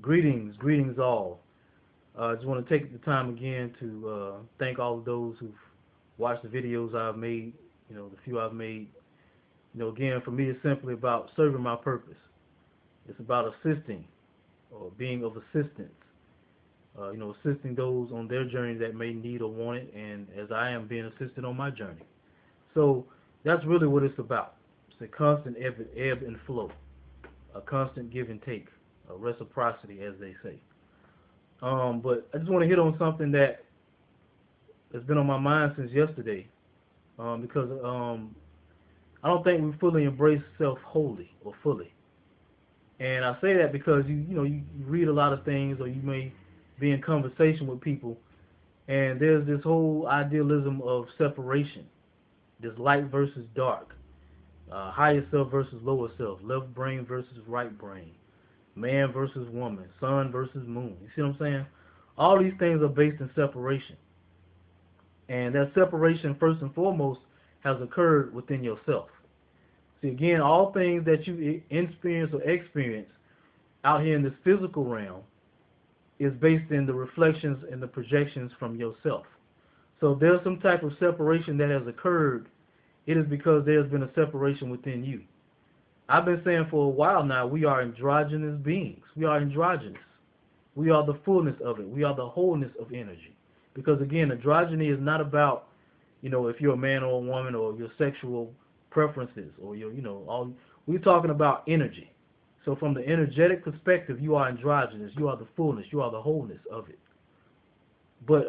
Greetings all. I just want to take the time again to thank all of those who've watched the videos I've made, the few I've made. Again, for me, it's simply about serving my purpose. It's about assisting or being of assistance, assisting those on their journey that may need or want it, and as I am being assisted on my journey. So that's really what it's about. It's a constant ebb and flow, a constant give and take, a reciprocity, as they say. But I just want to hit on something that has been on my mind since yesterday, because I don't think we fully embrace self wholly or fully. And I say that because you read a lot of things, or you may be in conversation with people, and there's this whole idealism of separation, this light versus dark, higher self versus lower self, left brain versus right brain, man versus woman, sun versus moon. You see what I'm saying? All these things are based in separation. And that separation, first and foremost, has occurred within yourself. See, again, all things that you experience out here in this physical realm is based in the reflections and the projections from yourself. So if there's some type of separation that has occurred, it is because there's been a separation within you. I've been saying for a while now, we are androgynous beings. We are androgynous. We are the fullness of it. We are the wholeness of energy. Because again, androgyny is not about, if you're a man or a woman, or your sexual preferences, or all. We're talking about energy. So from the energetic perspective, you are androgynous. You are the fullness. You are the wholeness of it. But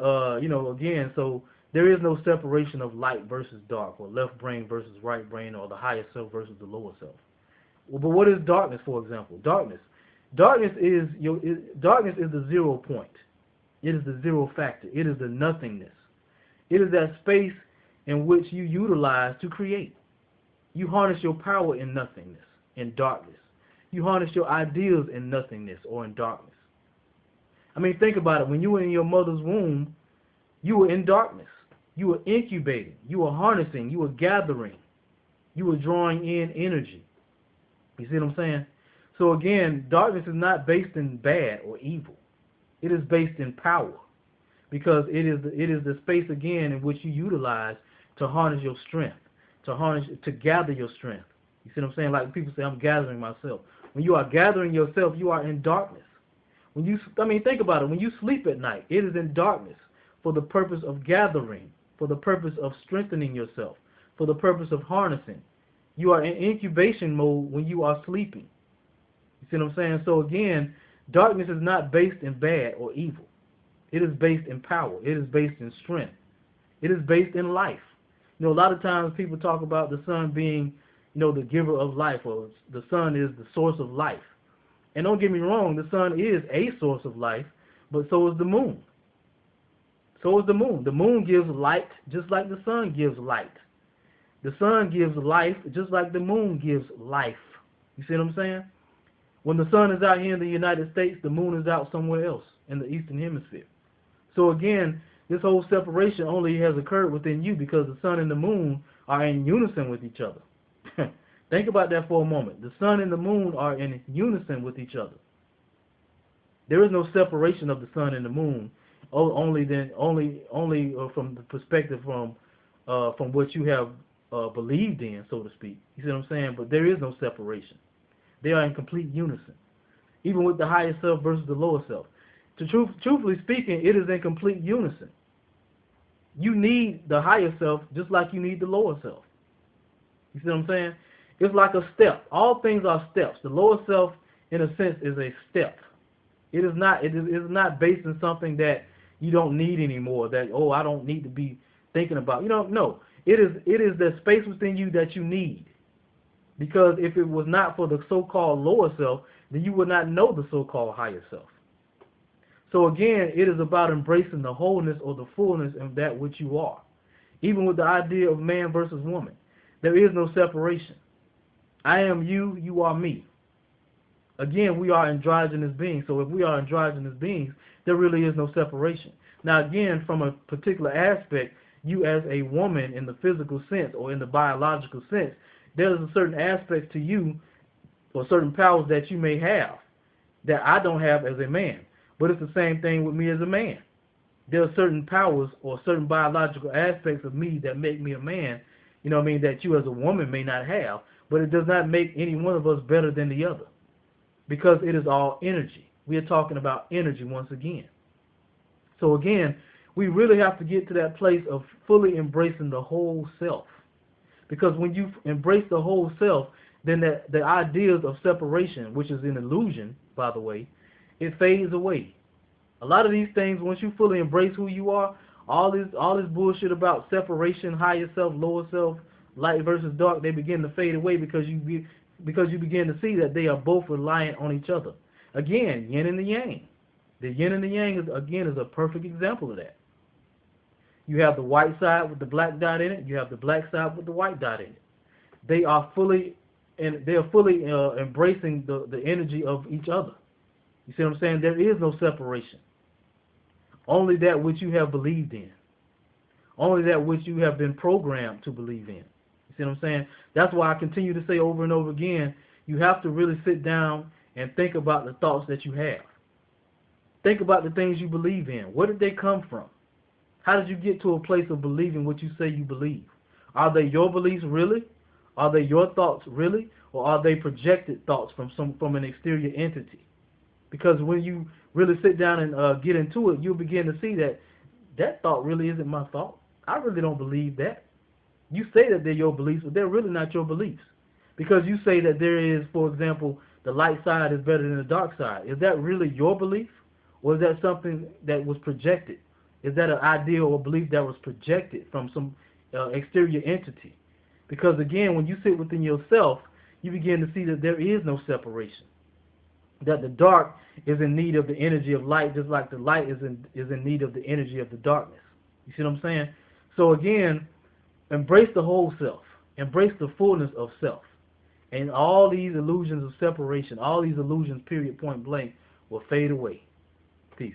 again, so there is no separation of light versus dark, or left brain versus right brain, or the higher self versus the lower self. Well, but what is darkness, for example? Darkness is the 0 point. It is the zero factor. It is the nothingness. It is that space in which you utilize to create. You harness your power in nothingness, in darkness. You harness your ideals in nothingness or in darkness. I mean, think about it. When you were in your mother's womb, you were in darkness. You were incubating. You were harnessing. You were gathering. You were drawing in energy. You see what I'm saying? So again, darkness is not based in bad or evil. It is based in power, because it is the space again in which you utilize to harness your strength, to gather your strength. You see what I'm saying? Like people say, I'm gathering myself. When you are gathering yourself, you are in darkness. Think about it. When you sleep at night, it is in darkness for the purpose of gathering, for the purpose of strengthening yourself, for the purpose of harnessing. You are in incubation mode when you are sleeping. You see what I'm saying? So again, darkness is not based in bad or evil. It is based in power. It is based in strength. It is based in life. A lot of times people talk about the sun being, the giver of life, or the sun is the source of life. And don't get me wrong, the sun is a source of life, but so is the moon. So is the moon. The moon gives light just like the sun gives light. The sun gives life just like the moon gives life. You see what I'm saying? When the sun is out here in the United States, the moon is out somewhere else in the eastern hemisphere. So again, this whole separation only has occurred within you because the sun and the moon are in unison with each other. Think about that for a moment. The sun and the moon are in unison with each other. There is no separation of the sun and the moon, only from the perspective from what you have believed in, so to speak. You see what I'm saying? But there is no separation. They are in complete unison, even with the higher self versus the lower self. Truthfully speaking, it is in complete unison. You need the higher self just like you need the lower self. You see what I'm saying? It's like a step. All things are steps. The lower self, in a sense, is a step. It is not based on something that you don't need anymore. That I don't need to be thinking about. No. It is the space within you that you need. Because if it was not for the so-called lower self, then you would not know the so-called higher self. So again, it is about embracing the wholeness or the fullness of that which you are. Even with the idea of man versus woman, there is no separation. I am you, you are me. Again, we are androgynous beings. So if we are androgynous beings, there really is no separation. Now again, from a particular aspect, you as a woman in the physical sense or in the biological sense, there's a certain aspect to you or certain powers that you may have that I don't have as a man. But it's the same thing with me as a man. There are certain powers or certain biological aspects of me that make me a man, you know what I mean, that you as a woman may not have, but it does not make any one of us better than the other, because it is all energy. We are talking about energy once again. So again, we really have to get to that place of fully embracing the whole self. Because when you embrace the whole self, then the ideas of separation, which is an illusion, by the way, it fades away. A lot of these things, once you fully embrace who you are, all this bullshit about separation, higher self, lower self, light versus dark, they begin to fade away because you begin to see that they are both reliant on each other. Again, yin and the yang. The yin and the yang is a perfect example of that. You have the white side with the black dot in it. You have the black side with the white dot in it. They are fully embracing the energy of each other. You see what I'm saying? There is no separation. Only that which you have believed in. Only that which you have been programmed to believe in. You see what I'm saying? That's why I continue to say over and over again, you have to really sit down and think about the thoughts that you have. Think about the things you believe in. Where did they come from? How did you get to a place of believing what you say you believe? Are they your beliefs really? Are they your thoughts really? Or are they projected thoughts from an exterior entity? Because when you really sit down and get into it, you'll begin to see that thought really isn't my thought. I really don't believe that. You say that they're your beliefs, but they're really not your beliefs. Because you say that there is, for example, the light side is better than the dark side. Is that really your belief? Or is that something that was projected? Is that an idea or belief that was projected from some exterior entity? Because again, when you sit within yourself, you begin to see that there is no separation. That the dark is in need of the energy of light, just like the light is in need of the energy of the darkness. You see what I'm saying? So again, embrace the whole self. Embrace the fullness of self. And all these illusions of separation, all these illusions, period, point blank, will fade away. Peace.